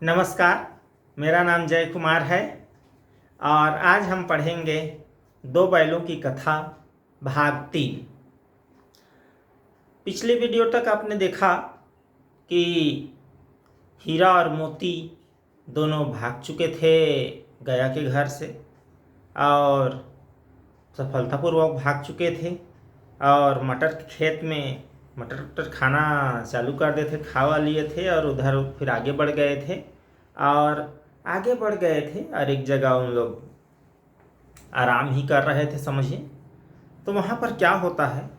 नमस्कार, मेरा नाम जय कुमार है और आज हम पढ़ेंगे दो बैलों की कथा भाग 3। पिछले वीडियो तक आपने देखा कि हीरा और मोती दोनों भाग चुके थे गया के घर से और सफलतापूर्वक भाग चुके थे और मटर के खेत में मटर खाना चालू कर दिए थे, खावा लिए थे और उधर फिर आगे बढ़ गए थे और एक जगह उन लोग आराम ही कर रहे थे समझिए। तो वहाँ पर क्या होता है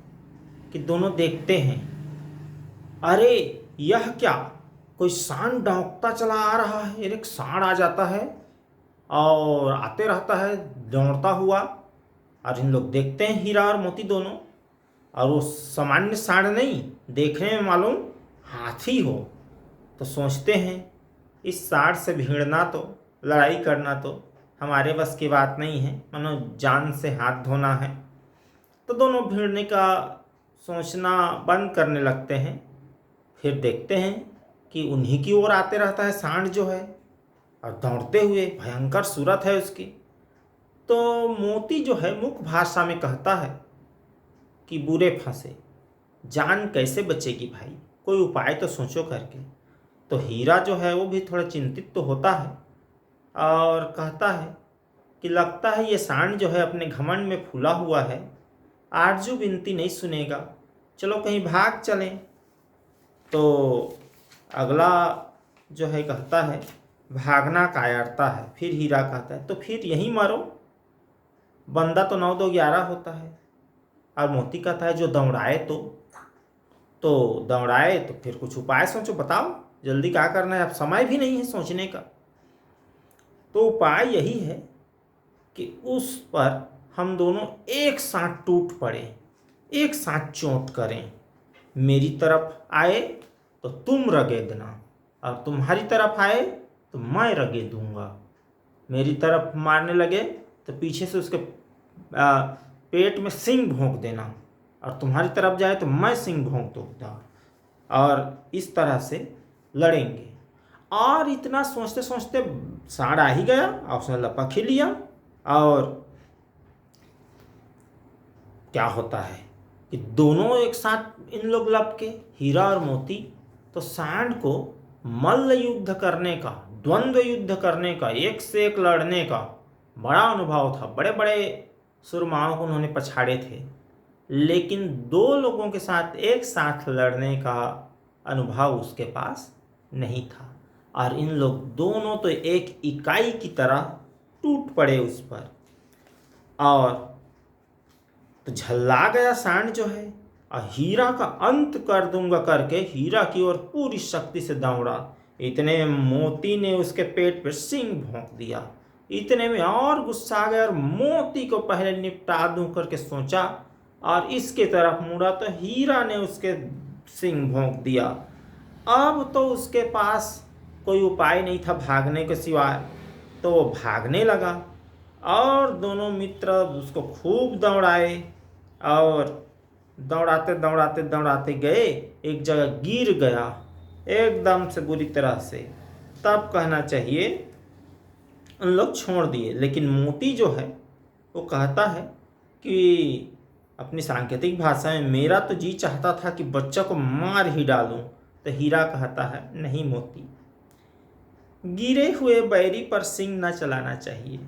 कि दोनों देखते हैं, अरे यह क्या, कोई सांड दौड़ता चला आ रहा है। एक सांड आ जाता है और आते रहता है दौड़ता हुआ और इन लोग देखते हैं हीरा और मोती दोनों, और वो सामान्य सांड नहीं, देखने में मालूम हाथी हो। तो सोचते हैं इस सांड से भिड़ना तो, लड़ाई करना तो हमारे बस की बात नहीं है, मानो जान से हाथ धोना है। तो दोनों भिड़ने का सोचना बंद करने लगते हैं। फिर देखते हैं कि उन्हीं की ओर आते रहता है सांड जो है, और दौड़ते हुए, भयंकर सूरत है उसकी। तो मोती जो है मुख भाषा में कहता है कि बुरे फंसे, जान कैसे बचेगी भाई, कोई उपाय तो सोचो करके। तो हीरा जो है वो भी थोड़ा चिंतित तो होता है और कहता है कि लगता है ये सांड जो है अपने घमंड में फूला हुआ है, आरजू विनती नहीं सुनेगा, चलो कहीं भाग चलें। तो अगला जो है कहता है भागना कायरता है। फिर हीरा कहता है तो फिर यहीं मरो, बंदा तो 9 2 11 होता है। और मोती कहता है जो दौड़ाए तो दौड़ाए तो फिर कुछ उपाय सोचो, बताओ जल्दी क्या करना है, अब समय भी नहीं है सोचने का। तो उपाय यही है कि उस पर हम दोनों एक साथ टूट पड़े, एक साथ चोट करें। मेरी तरफ आए तो तुम रगेदना और तुम्हारी तरफ आए तो मैं रगेदूंगा। मेरी तरफ मारने लगे तो पीछे से उसके पेट में सिंग भोंक देना, और तुम्हारी तरफ जाए तो मैं सिंग भोंक दूंगा, और इस तरह से लड़ेंगे। और इतना सोचते सोचते सांड आ ही गया और उसने लपक ही लिया। और क्या होता है कि दोनों एक साथ इन लोग लपके, हीरा और मोती। तो सांड को मल्ल युद्ध करने का, द्वंद्व युद्ध करने का, एक से एक लड़ने का बड़ा अनुभव था। बड़े बड़े सुरमाओं को उन्होंने पछाड़े थे, लेकिन दो लोगों के साथ एक साथ लड़ने का अनुभव उसके पास नहीं था। और इन लोग दोनों तो एक इकाई की तरह टूट पड़े उस पर। और तो झल्ला गया सांड जो है, और हीरा का अंत कर दूंगा करके हीरा की ओर पूरी शक्ति से दौड़ा। इतने मोती ने उसके पेट पर सिंग भोंक दिया। इतने में और गुस्सा आ गया और मोती को पहले निपटा दूं करके सोचा, और इसके तरफ मुड़ा तो हीरा ने उसके सिंग भोंक दिया। अब तो उसके पास कोई उपाय नहीं था भागने के सिवाय, तो वो भागने लगा और दोनों मित्र उसको खूब दौड़ाए और दौड़ाते दौड़ाते दौड़ाते गए, एक जगह गिर गया एकदम से बुरी तरह से। तब कहना चाहिए उन लोग छोड़ दिए, लेकिन मोती जो है वो कहता है कि अपनी सांकेतिक भाषा में, मेरा तो जी चाहता था कि बच्चा को मार ही डालूं। तो हीरा कहता है नहीं मोती, गिरे हुए बैरी पर सिंग न चलाना चाहिए।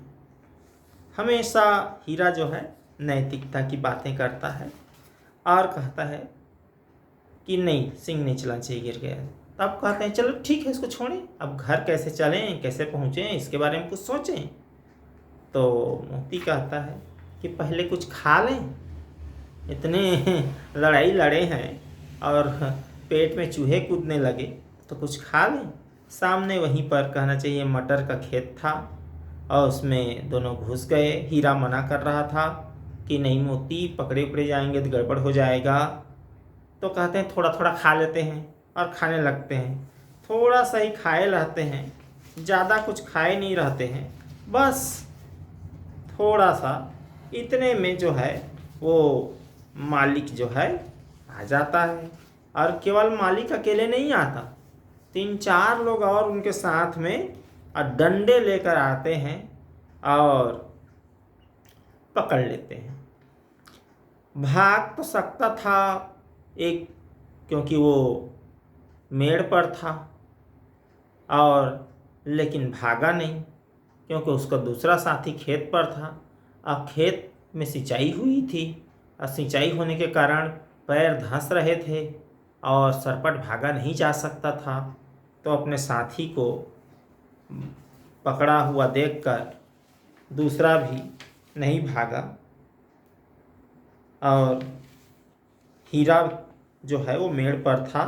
हमेशा हीरा जो है नैतिकता की बातें करता है और कहता है कि नहीं, सिंग नहीं चलाना चाहिए, गिर गया। तब कहते हैं चलो ठीक है इसको छोड़ें, अब घर कैसे चलें, कैसे पहुँचें, इसके बारे में कुछ सोचें। तो मोती कहता है कि पहले कुछ खा लें, इतने लड़ाई लड़े हैं और पेट में चूहे कूदने लगे, तो कुछ खा लें। सामने वहीं पर कहना चाहिए मटर का खेत था और उसमें दोनों घुस गए। हीरा मना कर रहा था कि नहीं मोती, पकड़े उपड़े जाएंगे तो गड़बड़ हो जाएगा। तो कहते हैं थोड़ा थोड़ा खा लेते हैं, और खाने लगते हैं। थोड़ा सा ही खाए रहते हैं, ज़्यादा कुछ खाए नहीं रहते हैं, बस थोड़ा सा। इतने में जो है वो मालिक जो है आ जाता है, और केवल मालिक अकेले नहीं आता, तीन चार लोग और उनके साथ में डंडे लेकर आते हैं और पकड़ लेते हैं। भाग तो सकता था एक, क्योंकि वो मेड़ पर था, और लेकिन भागा नहीं क्योंकि उसका दूसरा साथी खेत पर था। अब खेत में सिंचाई हुई थी और सिंचाई होने के कारण पैर धंस रहे थे और सरपट भागा नहीं जा सकता था, तो अपने साथी को पकड़ा हुआ देखकर दूसरा भी नहीं भागा और हीरा जो है वो मेड़ पर था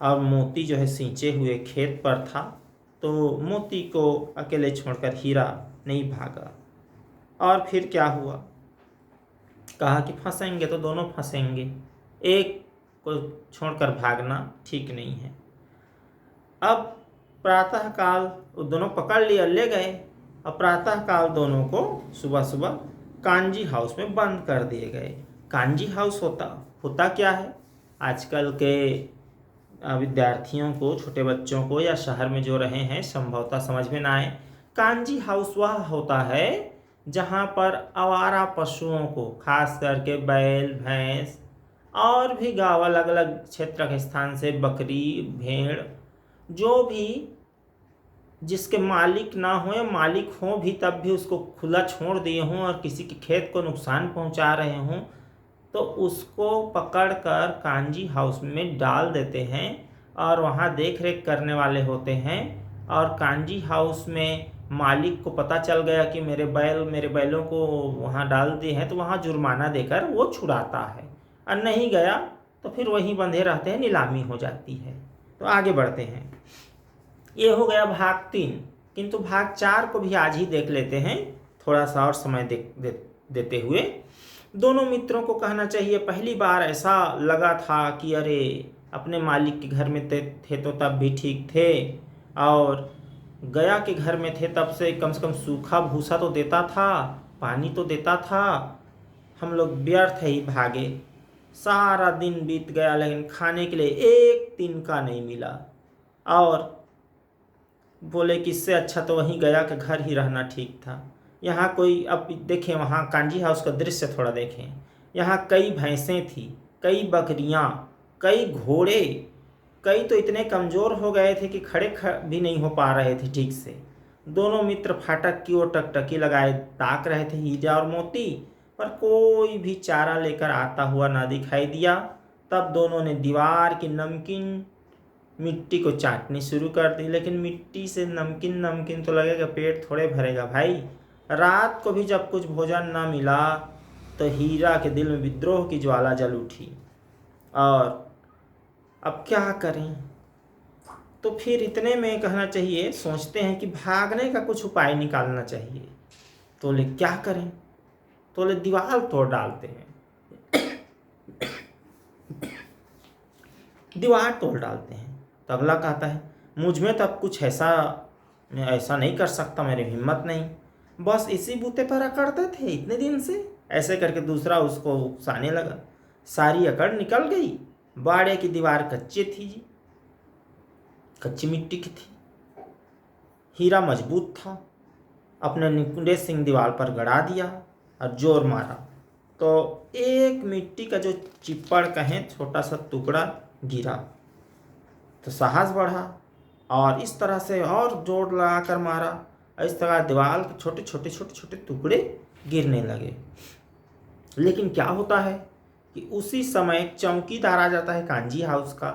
और मोती जो है सिंचे हुए खेत पर था, तो मोती को अकेले छोड़कर हीरा नहीं भागा। और फिर क्या हुआ, कहा कि फंसेंगे तो दोनों फंसेंगे, एक को छोड़कर भागना ठीक नहीं है। अब प्रातःकाल वो दोनों पकड़ लिया, ले गए, और प्रातःकाल दोनों को सुबह सुबह कांजी हाउस में बंद कर दिए गए। कांजी हाउस होता क्या है, आजकल के विद्यार्थियों को, छोटे बच्चों को या शहर में जो रहे हैं संभवतः समझ में ना आए। कांजी हाउस वह होता है जहाँ पर आवारा पशुओं को, खास करके बैल, भैंस और भी गाँव, अलग अलग क्षेत्र के स्थान से बकरी, भेड़, जो भी जिसके मालिक ना हो या मालिक हो भी तब भी उसको खुला छोड़ दिए हों और किसी के खेत को नुकसान पहुंचा रहे हों, तो उसको पकड़कर कांजी हाउस में डाल देते हैं और वहाँ देख रेख करने वाले होते हैं। और कांजी हाउस में मालिक को पता चल गया कि मेरे बैलों को वहाँ डाल दिए हैं, तो वहाँ जुर्माना देकर वो छुड़ाता है, और नहीं गया तो फिर वहीं बंधे रहते हैं, नीलामी हो जाती है। तो आगे बढ़ते हैं। ये हो गया भाग 3, किंतु भाग 4 को भी आज ही देख लेते हैं, थोड़ा सा और समय देते हुए। दोनों मित्रों को कहना चाहिए पहली बार ऐसा लगा था कि अरे अपने मालिक के घर में थे तो तब भी ठीक थे, और गया के घर में थे तब से कम सूखा भूसा तो देता था, पानी तो देता था। हम लोग व्यर्थ ही भागे, सारा दिन बीत गया लेकिन खाने के लिए एक तिनका नहीं मिला, और बोले कि इससे अच्छा तो वहीं गया के घर ही रहना ठीक था। यहाँ कोई, अब देखें वहाँ कांजी हाउस का दृश्य थोड़ा देखें, यहाँ कई भैंसें थी, कई बकरियाँ, कई घोड़े, कई तो इतने कमज़ोर हो गए थे कि खड़े भी नहीं हो पा रहे थे ठीक से। दोनों मित्र फाटक की ओर टकटकी लगाए ताक रहे थे, हीरा और मोती, पर कोई भी चारा लेकर आता हुआ ना दिखाई दिया। तब दोनों ने दीवार की नमकीन मिट्टी को चाटनी शुरू कर दी, लेकिन मिट्टी से नमकीन तो लगेगा, पेट थोड़े भरेगा भाई। रात को भी जब कुछ भोजन ना मिला तो हीरा के दिल में विद्रोह की ज्वाला जल उठी, और अब क्या करें। तो फिर इतने में कहना चाहिए सोचते हैं कि भागने का कुछ उपाय निकालना चाहिए। तो ले क्या करें, तो ले दीवार तोड़ डालते हैं, दीवार तोड़ डालते हैं। तो अगला कहता है मुझ में तब कुछ ऐसा नहीं कर सकता, मेरी हिम्मत नहीं, बस इसी बूते पर अकड़ते थे इतने दिन से। ऐसे करके दूसरा उसको उकसाने लगा। सारी अकड़ निकल गई। बाड़े की दीवार कच्ची थी जी, कच्ची मिट्टी की थी। हीरा मजबूत था, अपने निकुंडे सिंह दीवार पर गड़ा दिया और जोर मारा, तो एक मिट्टी का जो चिप्पड़ कहें छोटा सा टुकड़ा गिरा, तो साहस बढ़ा और इस तरह से और जोर लगाकर मारा। इस तरह दीवार के छोटे छोटे टुकड़े गिरने लगे। लेकिन क्या होता है कि उसी समय चौकीदार आ जाता है कांजी हाउस का,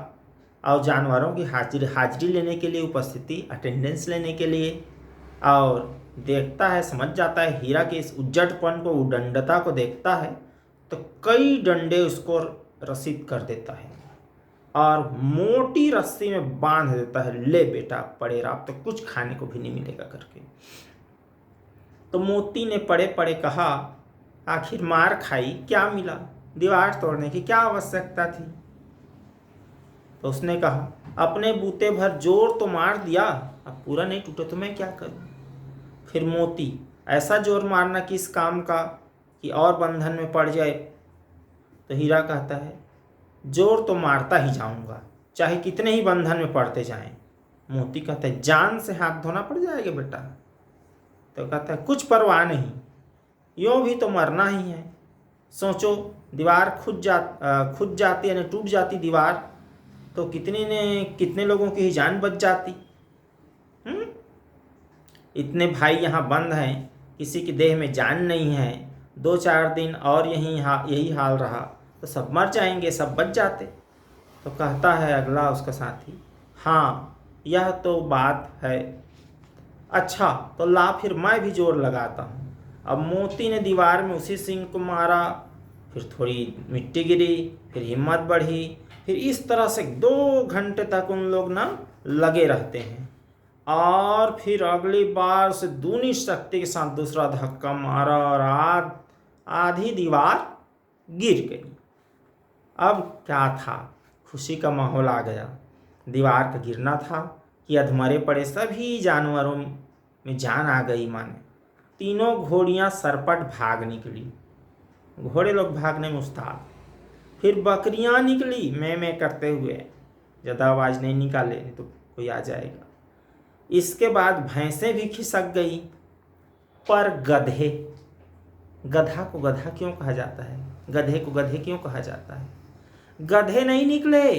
और जानवरों की हाजिरी लेने के लिए, उपस्थिति अटेंडेंस लेने के लिए, और देखता है, समझ जाता है हीरा के इस उज्जटपन को, उदंडता को देखता है, तो कई डंडे उसको रसीद कर देता है और मोटी रस्सी में बांध देता है, ले बेटा पड़े रहा, अब तो कुछ खाने को भी नहीं मिलेगा करके। तो मोती ने पड़े पड़े कहा आखिर मार खाई, क्या मिला, दीवार तोड़ने की क्या आवश्यकता थी। तो उसने कहा अपने बूते भर जोर तो मार दिया, अब पूरा नहीं टूटे तो मैं क्या करूं। फिर मोती ऐसा जोर मारना किस काम का कि और बंधन में पड़ जाए। तो हीरा कहता है जोर तो मारता ही जाऊंगा, चाहे कितने ही बंधन में पड़ते जाएं। मोती कहता है जान से हाथ धोना पड़ जाएगा बेटा। तो कहता है कुछ परवाह नहीं, यूँ भी तो मरना ही है। सोचो दीवार खुद जाती यानी टूट जाती दीवार तो कितने लोगों की ही जान बच जाती। इतने भाई यहाँ बंद हैं, किसी के देह में जान नहीं है, 2-4 दिन और यही हाल रहा तो सब मर जाएंगे, सब बच जाते। तो कहता है अगला उसका साथी, हाँ यह तो बात है। अच्छा तो ला फिर मैं भी जोर लगाता हूँ। अब मोती ने दीवार में उसी सिंह को मारा, फिर थोड़ी मिट्टी गिरी, फिर हिम्मत बढ़ी, फिर इस तरह से 2 घंटे तक उन लोग ना लगे रहते हैं। और फिर अगली बार से दूनी शक्ति के साथ दूसरा धक्का मारा और आधी दीवार गिर गई। अब क्या था, खुशी का माहौल आ गया। दीवार का गिरना था कि अधमरे पड़े सभी जानवरों में जान आ गई। माने तीनों घोड़ियां सरपट भाग निकली, घोड़े लोग भागने में उस्ताद। फिर बकरियां निकली मैं करते हुए, ज़्यादा आवाज़ नहीं निकाले नहीं तो कोई आ जाएगा। इसके बाद भैंसें भी खिसक गई। पर गधे, गधा को गधा क्यों कहा जाता है, गधे को गधे क्यों कहा जाता है? गधे नहीं निकले,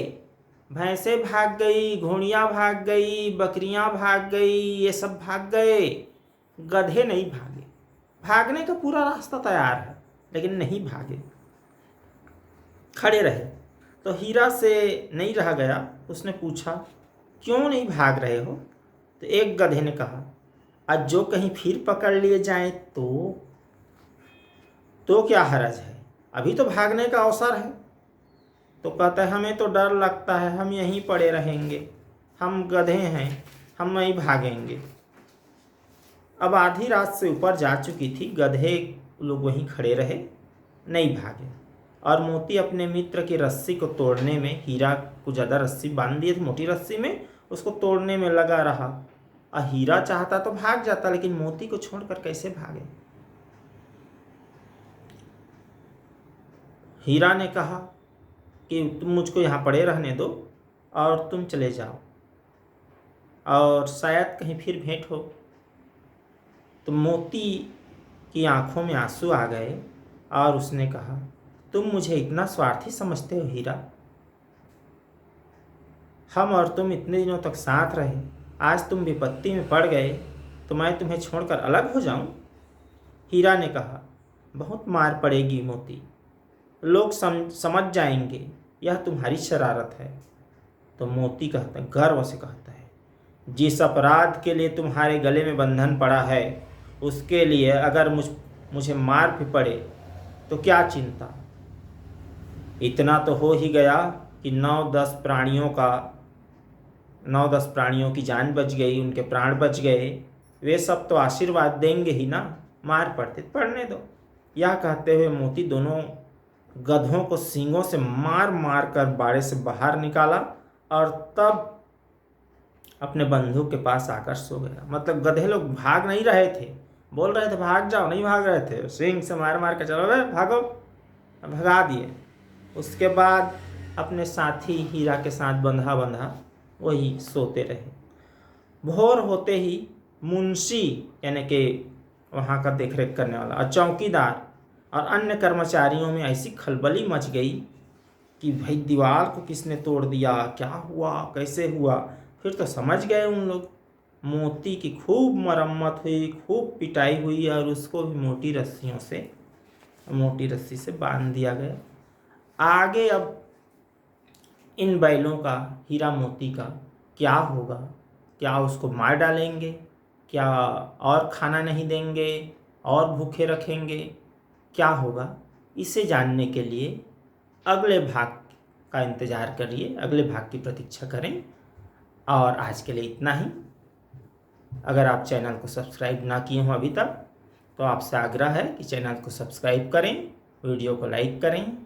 भैंसें भाग गई, घोड़ियाँ भाग गई, बकरियाँ भाग गई, ये सब भाग गए, गधे नहीं भागे। भागने का पूरा रास्ता तैयार है लेकिन नहीं भागे, खड़े रहे। तो हीरा से नहीं रहा गया, उसने पूछा क्यों नहीं भाग रहे हो? तो एक गधे ने कहा आज जो कहीं फिर पकड़ लिए जाएं तो क्या हरज है, अभी तो भागने का अवसर है। तो कहता है हमें तो डर लगता है, हम यहीं पड़े रहेंगे, हम गधे हैं, हम नहीं भागेंगे। अब आधी रात से ऊपर जा चुकी थी, गधे लोग वहीं खड़े रहे, नहीं भागे। और मोती अपने मित्र की रस्सी को तोड़ने में, हीरा को ज़्यादा रस्सी बांध दिए थे मोटी रस्सी में, उसको तोड़ने में लगा रहा। और हीरा चाहता तो भाग जाता लेकिन मोती को छोड़कर कैसे भागे। हीरा ने कहा कि तुम मुझको यहाँ पड़े रहने दो और तुम चले जाओ और शायद कहीं फिर भेंट हो। तो मोती की आंखों में आंसू आ गए और उसने कहा तुम मुझे इतना स्वार्थी समझते हो हीरा? हम और तुम इतने दिनों तक साथ रहे, आज तुम विपत्ति में पड़ गए तो मैं तुम्हें छोड़कर अलग हो जाऊं? हीरा ने कहा बहुत मार पड़ेगी मोती, लोग समझ जाएंगे यह तुम्हारी शरारत है। तो मोती कहता है, गर्व से कहता है, जिस अपराध के लिए तुम्हारे गले में बंधन पड़ा है उसके लिए अगर मुझे मार भी पड़े तो क्या चिंता। इतना तो हो ही गया कि 9-10 प्राणियों की जान बच गई, उनके प्राण बच गए, वे सब तो आशीर्वाद देंगे ही ना, मार पड़ने दो। यह कहते हुए मोती दोनों गधों को सींगों से मार मार कर बाड़े से बाहर निकाला और तब अपने बंधु के पास आकर सो गया। मतलब गधे लोग भाग नहीं रहे थे, बोल रहे थे भाग जाओ, नहीं भाग रहे थे, सींग से मार मार के चलो भाई भागो, भगा दिए। उसके बाद अपने साथी हीरा के साथ बंधा वही सोते रहे। भोर होते ही मुंशी यानी कि वहाँ का देखरेख करने वाला और चौकीदार और अन्य कर्मचारियों में ऐसी खलबली मच गई कि भाई दीवार को किसने तोड़ दिया, क्या हुआ, कैसे हुआ। फिर तो समझ गए उन लोग। मोती की खूब मरम्मत हुई, खूब पिटाई हुई और उसको भी मोटी रस्सी से बांध दिया गया। आगे अब इन बैलों का, हीरा मोती का क्या होगा? क्या उसको मार डालेंगे? क्या और खाना नहीं देंगे और भूखे रखेंगे? क्या होगा? इसे जानने के लिए अगले भाग का इंतज़ार करिए, अगले भाग की प्रतीक्षा करें। और आज के लिए इतना ही। अगर आप चैनल को सब्सक्राइब ना किए हों अभी तक तो आपसे आग्रह है कि चैनल को सब्सक्राइब करें, वीडियो को लाइक करें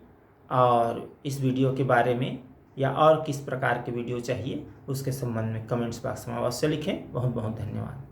और इस वीडियो के बारे में या और किस प्रकार के वीडियो चाहिए उसके संबंध में कमेंट्स बॉक्स में अवश्य लिखें। बहुत बहुत धन्यवाद।